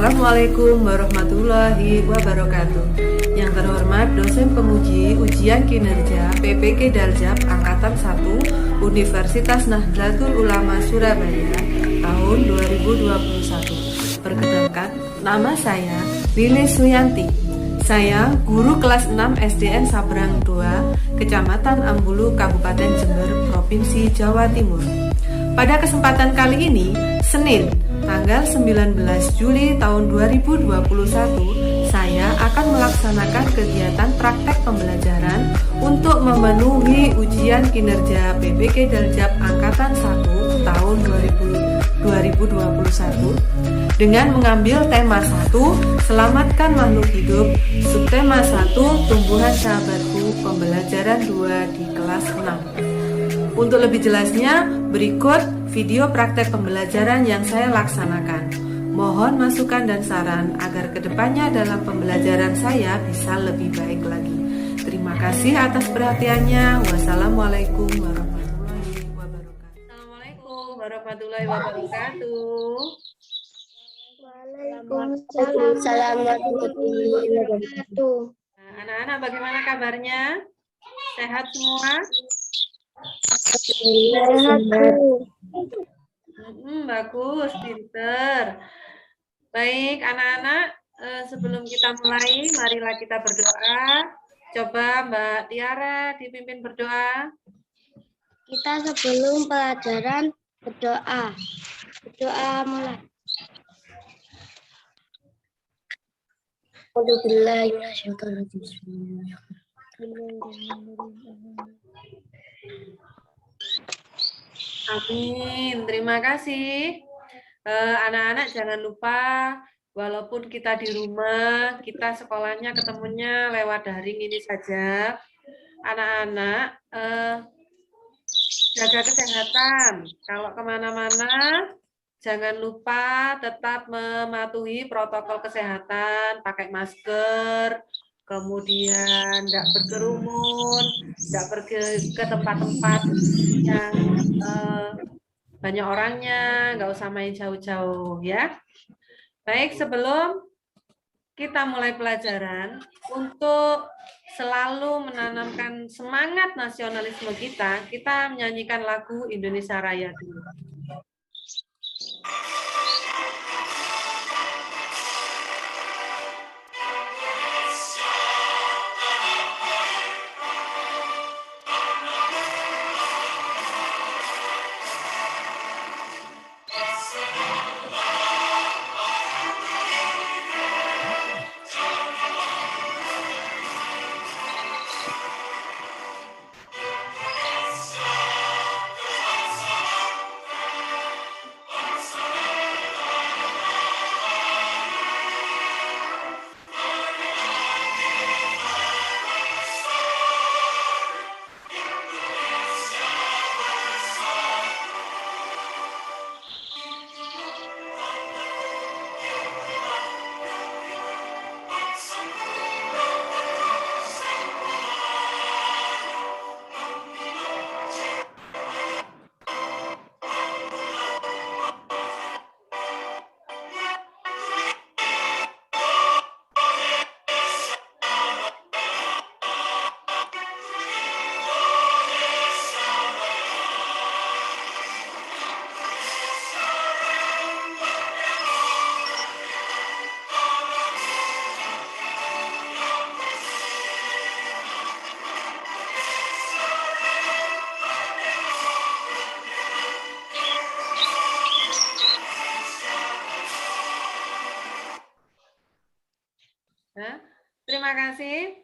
Assalamualaikum warahmatullahi wabarakatuh. Yang terhormat dosen penguji ujian kinerja PPK Daljab Angkatan 1 Universitas Nahdlatul Ulama Surabaya tahun 2021. Perkenalkan, nama saya Lili Suyanti. Saya guru kelas 6 SDN Sabrang 2, Kecamatan Ambulu, Kabupaten Jember, Provinsi Jawa Timur. Pada kesempatan kali ini, Senin, tanggal 19 Juli tahun 2021, saya akan melaksanakan kegiatan praktek pembelajaran untuk memenuhi ujian kinerja PPK Daljab Angkatan 1 tahun 2021 dengan mengambil tema 1, Selamatkan Makhluk Hidup, subtema 1, Tumbuhan Sahabatku, pembelajaran 2 di kelas 6. Untuk lebih jelasnya, berikut video praktek pembelajaran yang saya laksanakan. Mohon masukan dan saran agar kedepannya dalam pembelajaran saya bisa lebih baik lagi. Terima kasih atas perhatiannya. Wassalamualaikum warahmatullahi wabarakatuh. Assalamualaikum warahmatullahi wabarakatuh. Waalaikumsalam warahmatullahi wabarakatuh. Nah, anak-anak bagaimana kabarnya? Sehat semua? Sehat, Bu. Bagus, pinter. Baik, anak-anak, sebelum kita mulai, marilah kita berdoa. Coba Mbak Tiara dipimpin berdoa. Kita sebelum pelajaran berdoa. Berdoa mulai. Amin. Terima kasih. Anak-anak jangan lupa, walaupun kita di rumah, kita sekolahnya ketemunya lewat daring ini saja. Anak-anak, jaga kesehatan. Kalau kemana-mana, jangan lupa tetap mematuhi protokol kesehatan, pakai masker, kemudian tidak berkerumun, tidak pergi ke tempat-tempat yang banyak orangnya, nggak usah main jauh-jauh ya. Baik, sebelum kita mulai pelajaran, untuk selalu menanamkan semangat nasionalisme kita menyanyikan lagu Indonesia Raya dulu. Nah, terima kasih.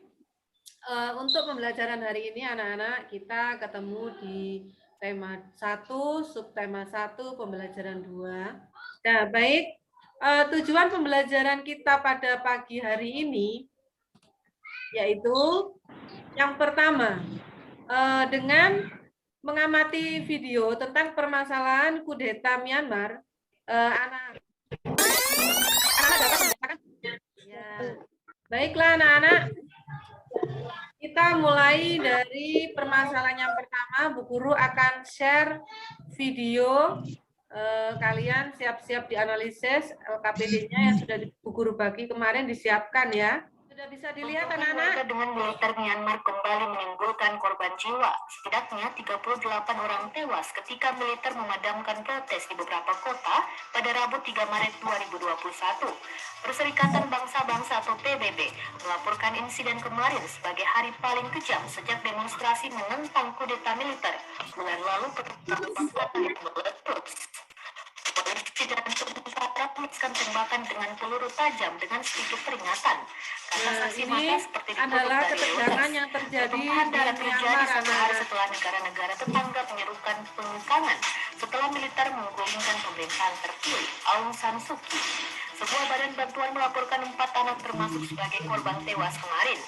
Untuk pembelajaran hari ini anak-anak kita ketemu di tema 1, subtema 1, pembelajaran 2. Nah, baik. Tujuan pembelajaran kita pada pagi hari ini yaitu yang pertama, dengan mengamati video tentang permasalahan kudeta Myanmar, anak-anak dapat mengatakan ya. Baiklah anak-anak, kita mulai dari permasalahan yang pertama. Bu Guru akan share video kalian siap-siap dianalisis LKPD-nya yang sudah Bu Guru bagi kemarin disiapkan ya. Sudah bisa dilihat anak-anak? Dengan militer Myanmar kembali menimbulkan korban jiwa. Setidaknya 38 orang tewas ketika militer memadamkan protes di beberapa kota pada Rabu 3 Maret 2021. Perserikatan Bangsa-Bangsa atau PBB melaporkan insiden kemarin sebagai hari paling kejam sejak demonstrasi menentang kudeta militer bulan lalu ketika meletus. Polisi dan tentara melepaskan tembakan dengan peluru tajam dengan sedikit peringatan. Nah, ini adalah ketegangan yang terjadi di Myanmar hari setelah negara-negara tetangga menyerukan pengungkangan setelah militer menggulingkan pemerintahan terpilih Aung San Suu Kyi. Sebuah badan bantuan melaporkan 4 anak termasuk sebagai korban tewas kemarin.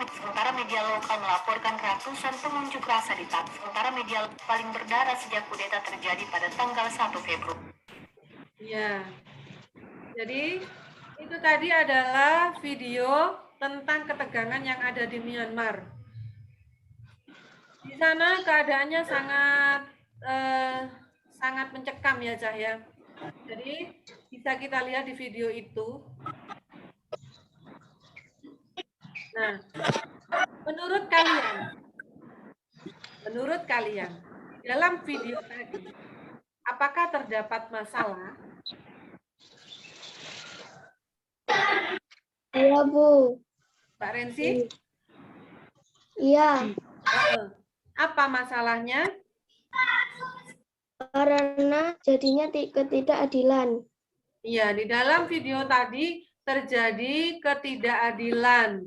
Sementara media lokal melaporkan ratusan pengunjuk rasa ditangkap. Sementara media paling berdarah sejak kudeta terjadi pada tanggal 1 Februari. Ya, jadi itu tadi adalah video tentang ketegangan yang ada di Myanmar. Di sana keadaannya sangat mencekam ya Cahya. Jadi bisa kita lihat di video itu. Nah, menurut kalian dalam video tadi, apakah terdapat masalah? Iya, Bu. Mbak Rensi? Iya. Apa masalahnya? Karena jadinya ketidakadilan. Iya, di dalam video tadi terjadi ketidakadilan.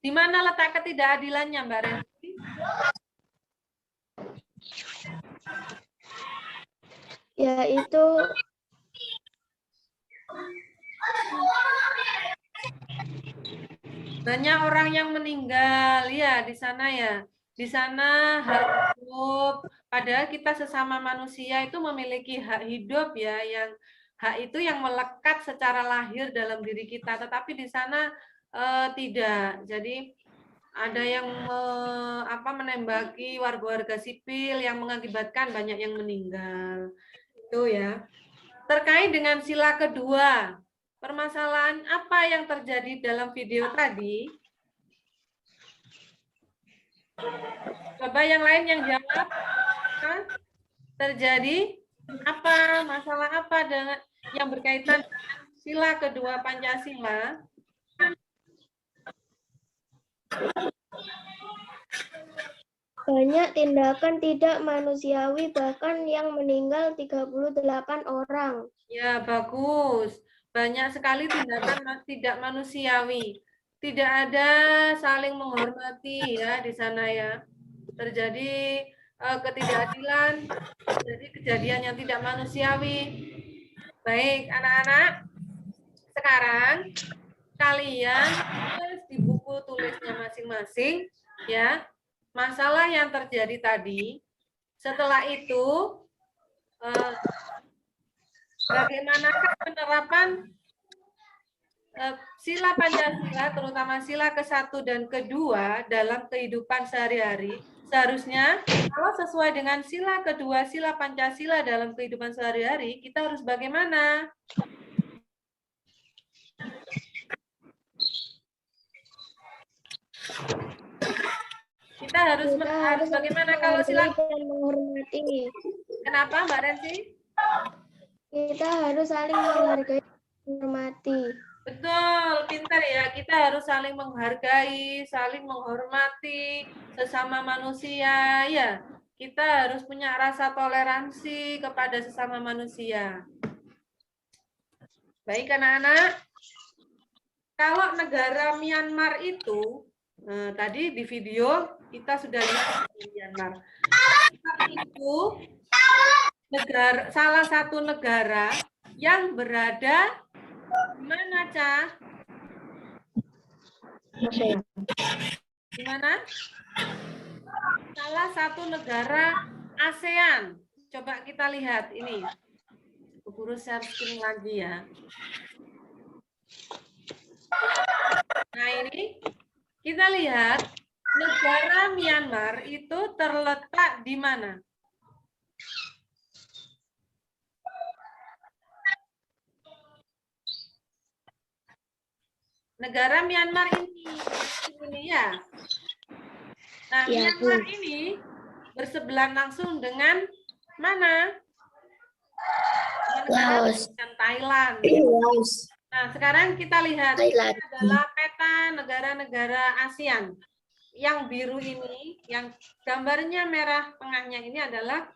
Di mana letak ketidakadilannya, Mbak Rensi? Yaitu banyak orang yang meninggal ya di sana ya. Di sana hak hidup, padahal kita sesama manusia itu memiliki hak hidup ya, yang hak itu yang melekat secara lahir dalam diri kita, tetapi di sana tidak. Jadi ada yang menembaki warga-warga sipil yang mengakibatkan banyak yang meninggal. Itu ya. Terkait dengan sila kedua, permasalahan apa yang terjadi dalam video tadi? Coba yang lain yang jawab. Terjadi apa? Masalah apa dengan yang berkaitan dengan sila kedua Pancasila? banyak tindakan tidak manusiawi, bahkan yang meninggal 38 orang. Ya, bagus. Banyak sekali tindakan tidak manusiawi. Tidak ada saling menghormati ya di sana ya. Terjadi ketidakadilan, terjadi kejadian yang tidak manusiawi. Baik, anak-anak. Sekarang kalian tulis di buku tulisnya masing-masing ya. Masalah yang terjadi tadi. Setelah itu bagaimanakah penerapan sila Pancasila, terutama sila ke-1 dan ke-2 dalam kehidupan sehari-hari? Seharusnya kalau sesuai dengan sila kedua, sila Pancasila dalam kehidupan sehari-hari, kita harus bagaimana? Kita harus bagaimana kalau sila menghormati? Kenapa Mbak Rensi? Kita harus saling menghargai, menghormati. Betul, pintar ya. Kita harus saling menghargai, saling menghormati sesama manusia. Ya, kita harus punya rasa toleransi kepada sesama manusia. Baik anak-anak. Kalau negara Myanmar itu, tadi di video kita sudah lihat di Myanmar. Itu salah satu negara yang berada di mana, Cah? Di mana? Salah satu negara ASEAN. Coba kita lihat ini. Guru share screen lagi ya. Nah ini kita lihat negara Myanmar itu terletak di mana? negara Myanmar ini ya. Nah, Ya, Myanmar ini bersebelahan langsung dengan mana? Laos. Dengan Thailand. Laos. Nah, sekarang kita lihat Thailand. ini adalah peta negara-negara ASEAN. Yang biru ini, yang gambarnya merah tengahnya ini adalah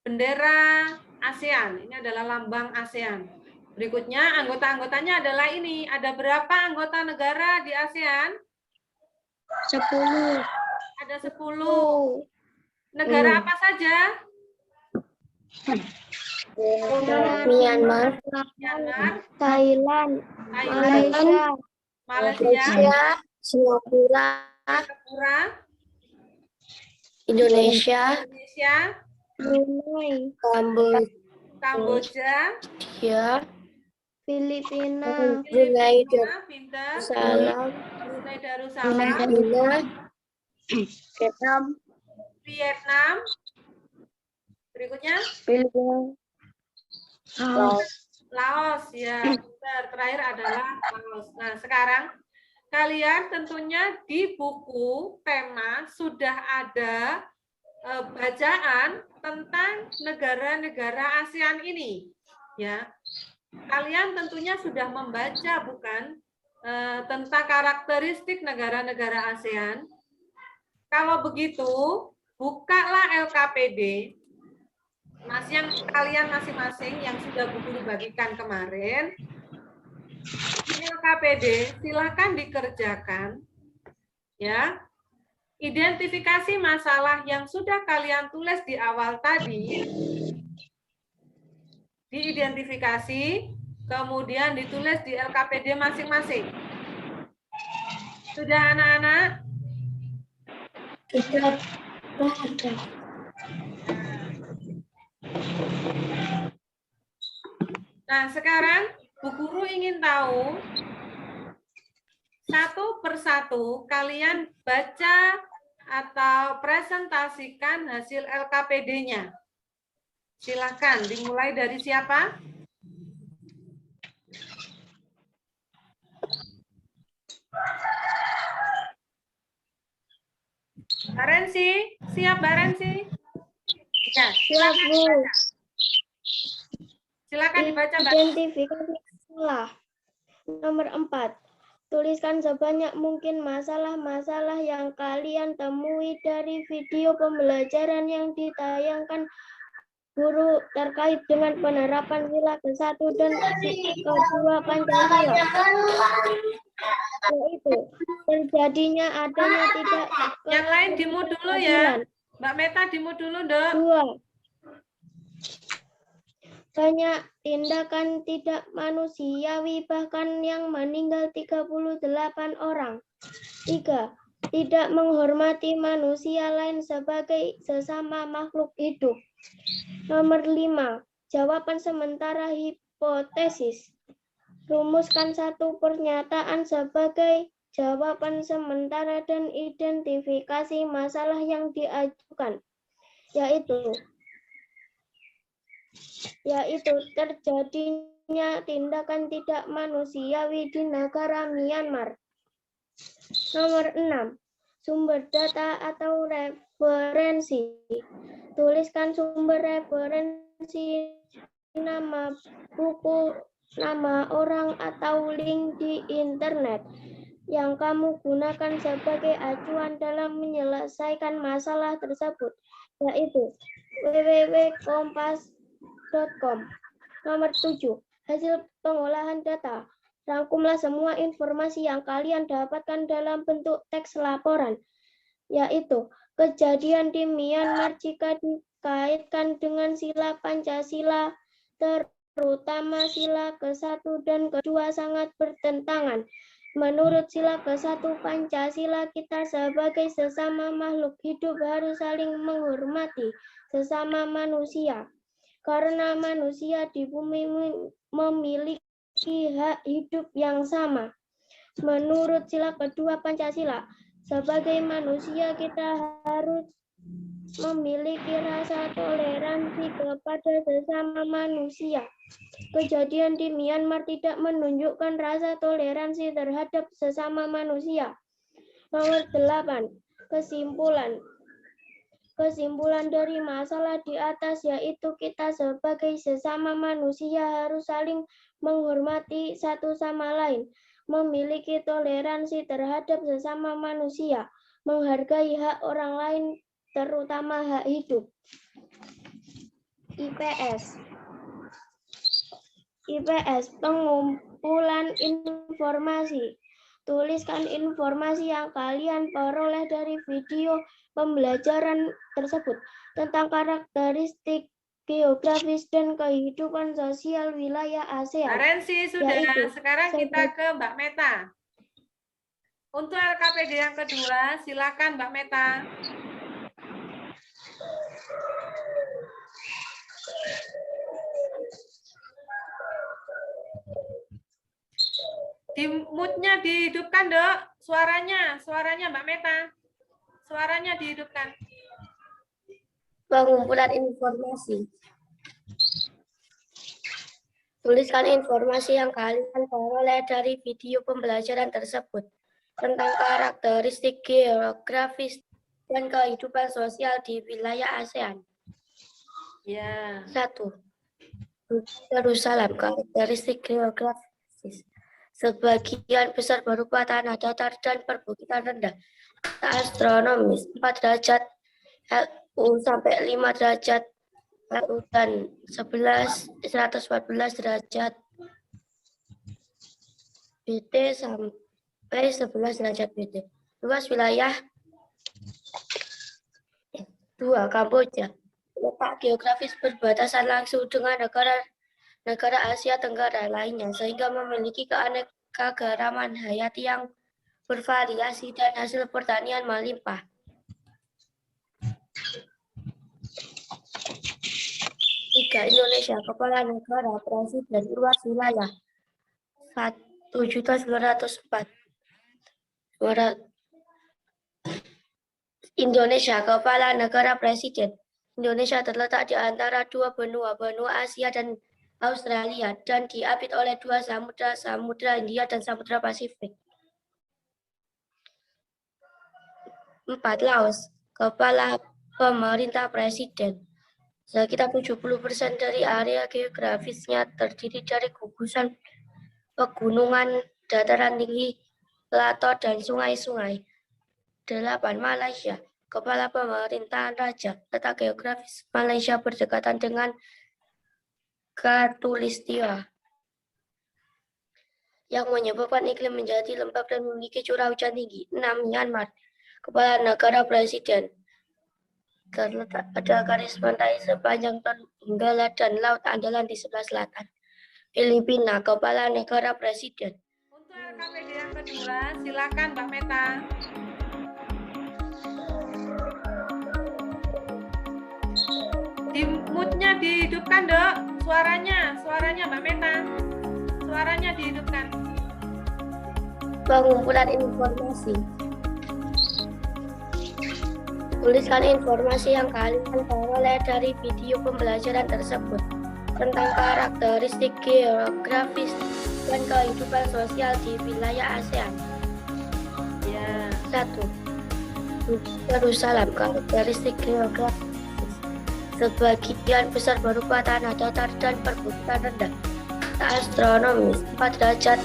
bendera ASEAN. Ini adalah lambang ASEAN. Berikutnya anggota-anggotanya adalah ini. Ada berapa anggota negara di ASEAN? 10. Ada 10. Negara apa saja? Myanmar, Thailand, Malaysia, Singapura, Indonesia, Brunei, Kamboja, Filipina, Brunei Darussalam, Vietnam. Berikutnya Laos ya. Terakhir adalah Laos. Nah, sekarang kalian tentunya di buku tema sudah ada bacaan tentang negara-negara ASEAN ini. Ya. Kalian tentunya sudah membaca bukan tentang karakteristik negara-negara ASEAN. Kalau begitu, bukalah LKPD. Yang kalian masing-masing yang sudah buku dibagikan kemarin, LKPD silakan dikerjakan, ya. Identifikasi masalah yang sudah kalian tulis di awal tadi, diidentifikasi, kemudian ditulis di LKPD masing-masing. Sudah anak-anak? Sudah. Nah, sekarang Bu Guru ingin tahu satu persatu kalian baca atau presentasikan hasil LKPD-nya. Silakan dimulai dari siapa? Mbak Rensi, siap Mbak Rensi? Ya, silakan dibaca. Silakan dibaca, Mbak. Identifikasi masalah. Nomor 4. Tuliskan sebanyak mungkin masalah-masalah yang kalian temui dari video pembelajaran yang ditayangkan guru terkait dengan penerapan sila ke-1 dan ke-2 Pancasila. Yaitu terjadinya adanya tidak. Yang lain dimut dulu ya. Mbak Meta dimut dulu, Dok. 2. Banyak tindakan tidak manusiawi bahkan yang meninggal 38 orang. 3. Tidak menghormati manusia lain sebagai sesama makhluk hidup. Nomor 5. Jawaban sementara hipotesis. Rumuskan satu pernyataan sebagai jawaban sementara dan identifikasi masalah yang diajukan, yaitu terjadinya tindakan tidak manusiawi di negara Myanmar. Nomor 6. Sumber data atau referensi. Tuliskan sumber referensi, nama buku, nama orang, atau link di internet yang kamu gunakan sebagai acuan dalam menyelesaikan masalah tersebut, yaitu www.kompas.com. Nomor 7. Hasil pengolahan data. Rangkumlah semua informasi yang kalian dapatkan dalam bentuk teks laporan, yaitu kejadian di Myanmar jika dikaitkan dengan sila Pancasila, terutama sila ke-1 dan ke-2 sangat bertentangan. Menurut sila ke-1 Pancasila, kita sebagai sesama makhluk hidup harus saling menghormati sesama manusia. Karena manusia di bumi memiliki hak hidup yang sama. Menurut sila kedua Pancasila, sebagai manusia kita harus memiliki rasa toleransi kepada sesama manusia. Kejadian di Myanmar tidak menunjukkan rasa toleransi terhadap sesama manusia. Nomor 8. Kesimpulan dari masalah di atas yaitu kita sebagai sesama manusia harus saling menghormati satu sama lain, memiliki toleransi terhadap sesama manusia, menghargai hak orang lain terutama hak hidup. IPS pengumpulan informasi. Tuliskan informasi yang kalian peroleh dari video pembelajaran tersebut tentang karakteristik geografis dan kehidupan sosial wilayah ASEAN. Rensi sudah, Yaitu, sekarang kita ke Mbak Meta. Untuk LKPD yang kedua, silakan Mbak Meta. Di mute-nya dihidupkan, Dok. Suaranya Mbak Meta. Suaranya dihidupkan. Pengumpulan informasi. Tuliskan informasi yang kalian peroleh dari video pembelajaran tersebut tentang karakteristik geografis dan kehidupan sosial di wilayah ASEAN. Ya. 1. Yerusalem, karakteristik geografis. Sebagian besar berupa tanah datar dan perbukitan rendah. Astronomis 4 derajat LU sampai 5 derajat LU dan 114 derajat BT sampai 11 derajat BT. Luas wilayah 2. Kamboja. Letak geografis berbatasan langsung dengan negara Asia Tenggara lainnya sehingga memiliki keanekaragaman hayati yang bervariasi dan hasil pertanian melimpah. 3. Indonesia, kepala negara, presiden, luas wilayah 1.904. Indonesia, kepala negara, presiden. Indonesia terletak di antara dua benua Asia dan Australia, dan diapit oleh dua samudra, Samudra Hindia dan Samudra Pasifik. 4. Laos, kepala pemerintah presiden. Sekitar 70% dari area geografisnya terdiri dari gugusan pegunungan, dataran tinggi, plato, dan sungai-sungai. 8. Malaysia, kepala pemerintahan raja. Letak geografis Malaysia berdekatan dengan Khatulistiwa yang menyebabkan iklim menjadi lembab dan memiliki curah hujan tinggi. 6. Myanmar, kepala negara, presiden. Terletak pada garis pantai sepanjang Tenggala dan Laut Andalan di sebelah selatan. Filipina, kepala negara, presiden. Untuk LKPD yang kedua, silakan Mbak Meta. Di mute-nya dihidupkan, Dok. Suaranya Mbak Meta. Suaranya dihidupkan. Pengumpulan informasi. Tuliskan informasi yang kalian peroleh dari video pembelajaran tersebut tentang karakteristik geografis dan kehidupan sosial di wilayah ASEAN. Ya. 1. Yerusalem, karakteristik geografis. Sebagian besar berupa tanah datar dan perbukitan rendah. Astronomis 4 derajat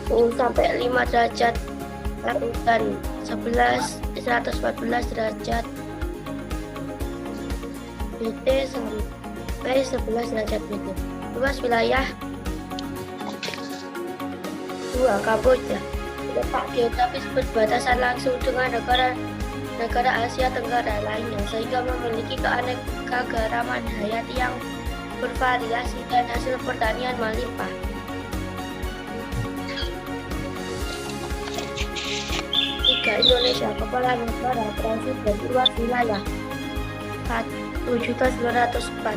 LU sampai 5 derajat LU dan 114 derajat BT sampai 11 derajat BT. Luas wilayah 2. Kamboja. Letak geografis berbatasan langsung dengan negara Asia Tenggara lainnya sehingga memiliki keanekaragaman hayati yang bervariasi dan hasil pertanian melimpah. 3. Indonesia, kepala negara, presiden, luas wilayah 1.904.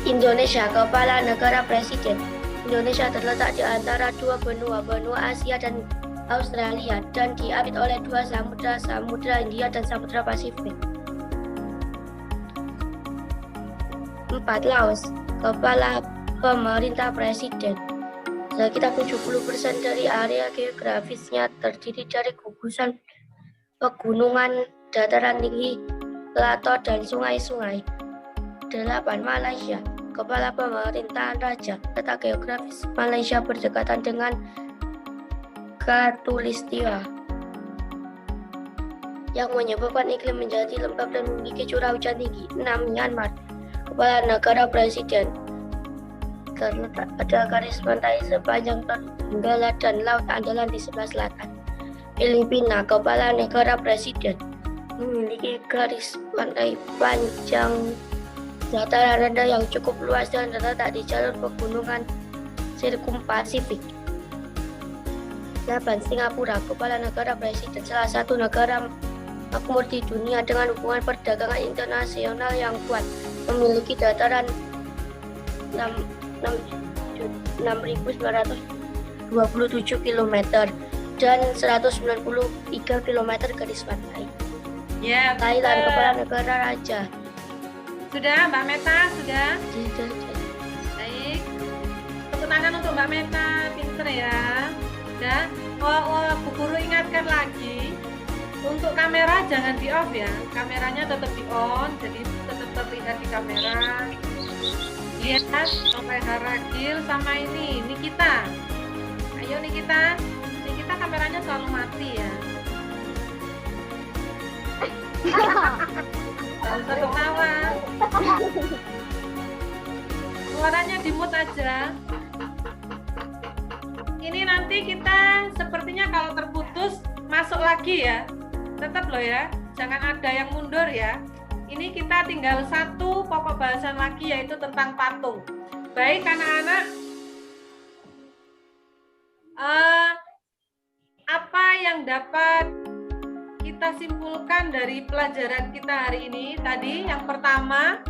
Indonesia, kepala negara, presiden. Indonesia terletak di antara dua benua Asia dan Australia dan diapit oleh dua samudra, Samudra Hindia dan Samudra Pasifik. 4. Laos, kepala pemerintah presiden. Sekitar 70% dari area geografisnya terdiri dari gugusan pegunungan, dataran tinggi, plato, dan sungai-sungai. 8. Malaysia, kepala pemerintahan raja. Letak geografis Malaysia berdekatan dengan Khatulistiwa yang menyebabkan iklim menjadi lembab dan memiliki curah hujan tinggi. 6. Myanmar, kepala negara presiden. Terletak pada garis pantai sepanjang Tenggala dan Laut Andalan di sebelah selatan. Filipina, kepala negara presiden, memiliki garis pantai panjang, dataran rendah yang cukup luas dan terletak di jalur pegunungan Sirkumpasifik. 8. Singapura, kepala negara presiden, salah satu negara makmur di dunia dengan hubungan perdagangan internasional yang kuat, memiliki dataran 6.927 km dan 193 km garis pantai. Ya, Thailand, betul. kepala negara raja. Sudah, Mbak Meta, sudah? Sudah. Baik. Tepuk tangan untuk Mbak Meta, pinter ya. Ya. Bu guru ingatkan lagi, untuk kamera jangan di off ya. Kameranya tetap di on, jadi tetap terlihat di kamera. Lihat sampai Haragil sama ini Nikita. Ayo Nikita kameranya selalu mati ya. Gak usah ketawa. Suaranya di mute aja. Ini nanti kita sepertinya kalau terputus masuk lagi ya. Tetap loh ya, jangan ada yang mundur ya. Ini kita tinggal satu pokok bahasan lagi yaitu tentang patung. Baik anak-anak, apa yang dapat kita simpulkan dari pelajaran kita hari ini? Tadi yang pertama,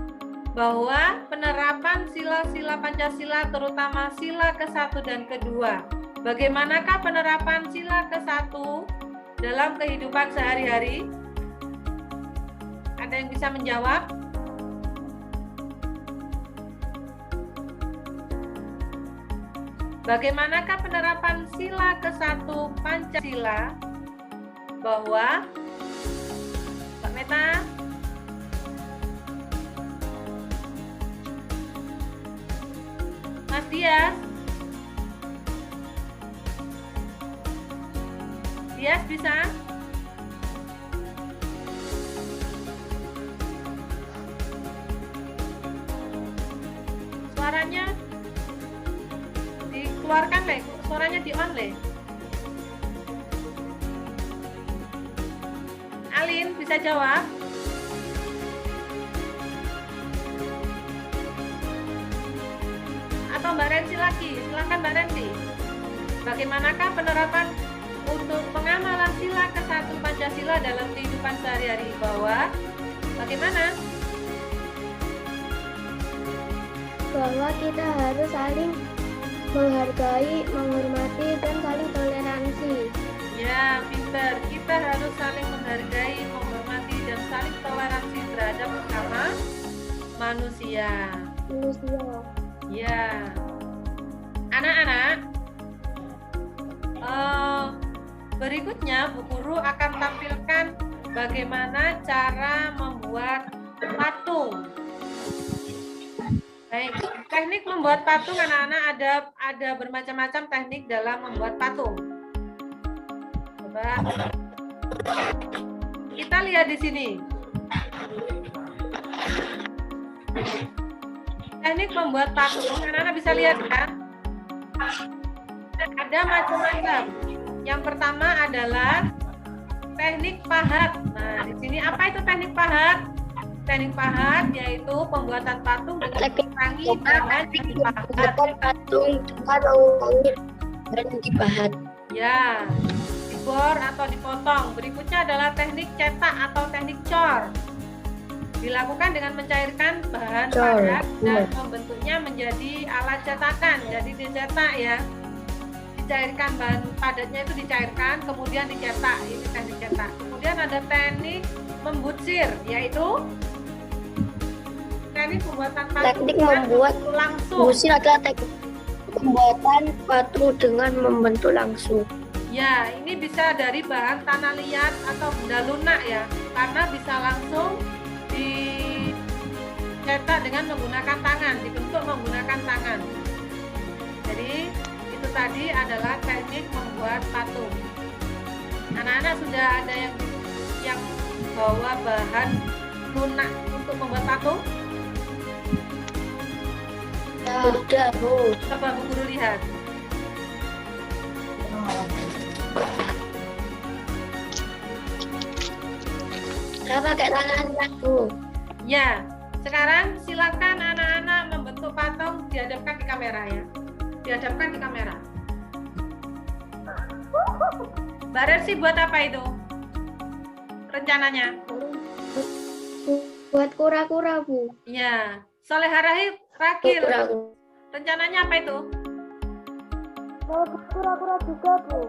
bahwa penerapan sila-sila Pancasila terutama sila ke-1 dan ke-2. Bagaimanakah penerapan sila ke-1 dalam kehidupan sehari-hari? Ada yang bisa menjawab? Bagaimanakah penerapan sila ke-1 Pancasila? Bahwa Mbak Meta, Mas Dias bisa? Suaranya dikeluarkan Le, suaranya di on Le. Alin bisa jawab? Atau Mbak Rensi lagi? Silakan Mbak Rensi. Bagaimanakah penerapan untuk pengamalan sila ke-1 Pancasila dalam kehidupan sehari-hari? Bahwa bagaimana? Bahwa kita harus saling menghargai, menghormati, dan saling toleransi. Ya, pintar. Kita harus saling menghargai, menghormati, dan saling toleransi terhadap sesama manusia. Ya, anak-anak, berikutnya Bu Guru akan tampilkan bagaimana cara membuat patung. Baik, teknik membuat patung anak-anak ada bermacam-macam teknik dalam membuat patung. Coba kita lihat di sini. Teknik membuat patung, anak-anak bisa lihat kan? Ada macam-macam. Yang pertama adalah teknik pahat. Nah, di sini apa itu teknik pahat? Teknik pahat yaitu pembuatan patung dengan mengurangi bahan yang dipahat. Patung dengan mengurangi bahan yang dipahat. Ya, dibor atau dipotong. Berikutnya adalah teknik cetak atau teknik cor. Dilakukan dengan mencairkan bahan padat dan membentuknya menjadi alat cetakan. Jadi dicetak ya. mencairkan bahan padatnya itu dicairkan, kemudian dicetak. Ini teknik cetak. Kemudian ada teknik membutsir, yaitu teknik pembuatan patung. Teknik membuat langsung. butsir adalah teknik pembuatan patung dengan membentuk langsung. Ya, ini bisa dari bahan tanah liat atau benda lunak ya, karena bisa langsung dicetak dengan menggunakan tangan, dibentuk menggunakan tangan. Jadi itu tadi adalah teknik membuat patung. Anak-anak sudah ada yang bawa bahan lunak untuk membuat patung? Sudah, Bu. Coba Bu Guru lihat. Saya pakai tangan, Bu. Ya, sekarang silakan anak-anak membentuk patung, dihadapkan di kamera ya. Dihadapkan di kamera. Mbak Rersi buat apa itu? Rencananya? Buat kura-kura, Bu. Ya, Solehah Rakil. Rencananya apa itu? Mau kura-kura juga, Bu.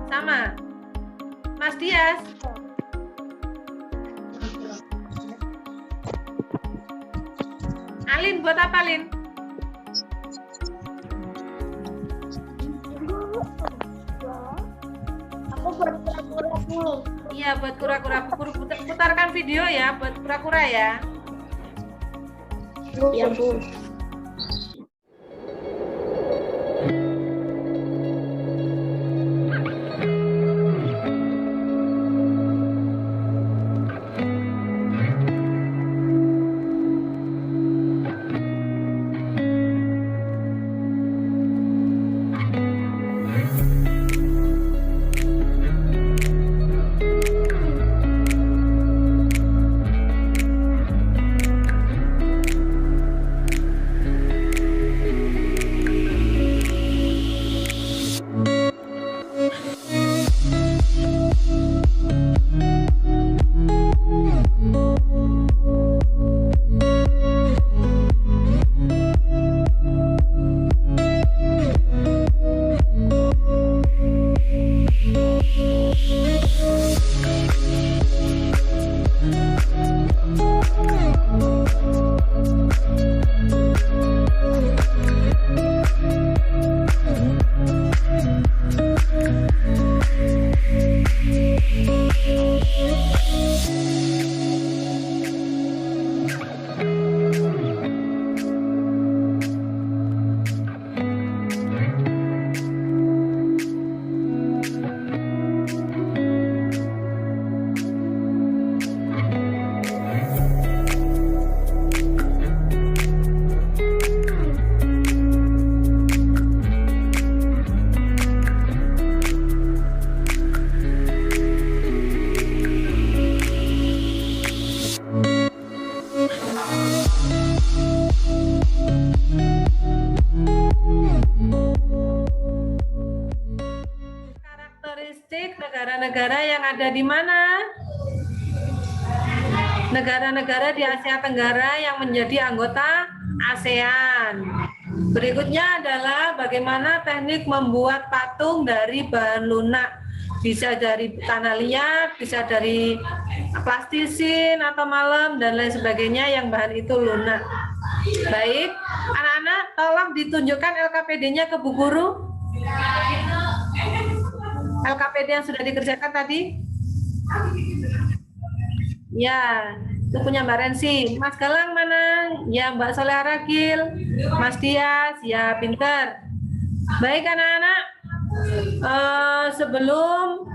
Sama. Mas Dias. Alin buat apa, Lin? Aku buat kura-kura, Bu. Iya, buat kura-kura. Putarkan video ya, buat kura-kura ya. Ya, Bu. Karakteristik negara-negara yang ada di mana? Negara-negara di Asia Tenggara yang menjadi anggota ASEAN. Berikutnya adalah bagaimana teknik membuat patung dari bahan lunak. Bisa dari tanah liat, bisa dari plastisin atau malem, dan lain sebagainya yang bahan itu lunak. Baik, anak-anak tolong ditunjukkan LKPD-nya ke Bu Guru. LKPD yang sudah dikerjakan tadi. Ya, itu punya Mbak Rensi. Mas Galang mana? Ya, Mbak Solehah Rakil. Mas Dias, ya pinter. Baik anak-anak, sebelum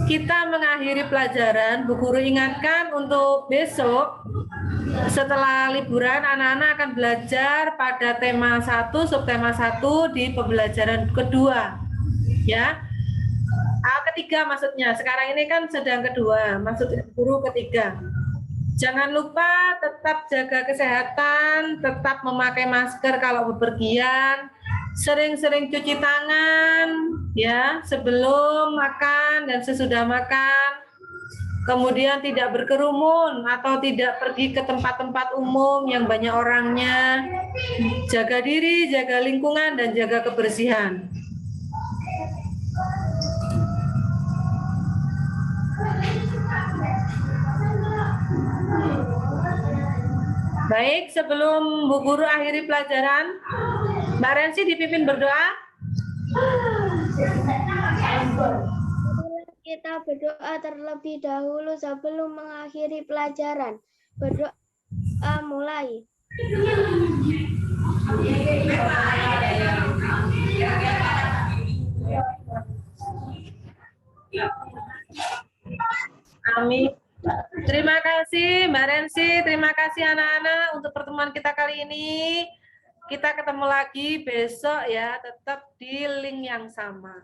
kita mengakhiri pelajaran, Bu Guru ingatkan untuk besok, setelah liburan, anak-anak akan belajar pada tema 1, subtema 1 di pembelajaran kedua. Ya, ketiga maksudnya. Sekarang ini kan sedang kedua, maksud guru ketiga. Jangan lupa tetap jaga kesehatan, tetap memakai masker kalau bepergian, sering-sering cuci tangan ya sebelum makan dan sesudah makan. Kemudian tidak berkerumun atau tidak pergi ke tempat-tempat umum yang banyak orangnya. Jaga diri, jaga lingkungan dan jaga kebersihan. Baik, sebelum Bu Guru akhiri pelajaran, Mbak Rensi dipimpin berdoa. Kita berdoa terlebih dahulu sebelum mengakhiri pelajaran. Berdoa mulai. Amin. Terima kasih Mbak Rensi, terima kasih anak-anak untuk pertemuan kita kali ini. Kita ketemu lagi besok ya, tetap di link yang sama.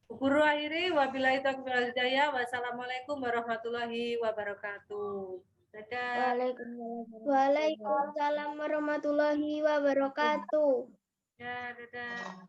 Bu Guru akhiri, wabillahi taufiq wal hidayah. Wassalamualaikum warahmatullahi wabarakatuh. Dadah. Waalaikumsalam warahmatullahi wabarakatuh. Ya, dadah.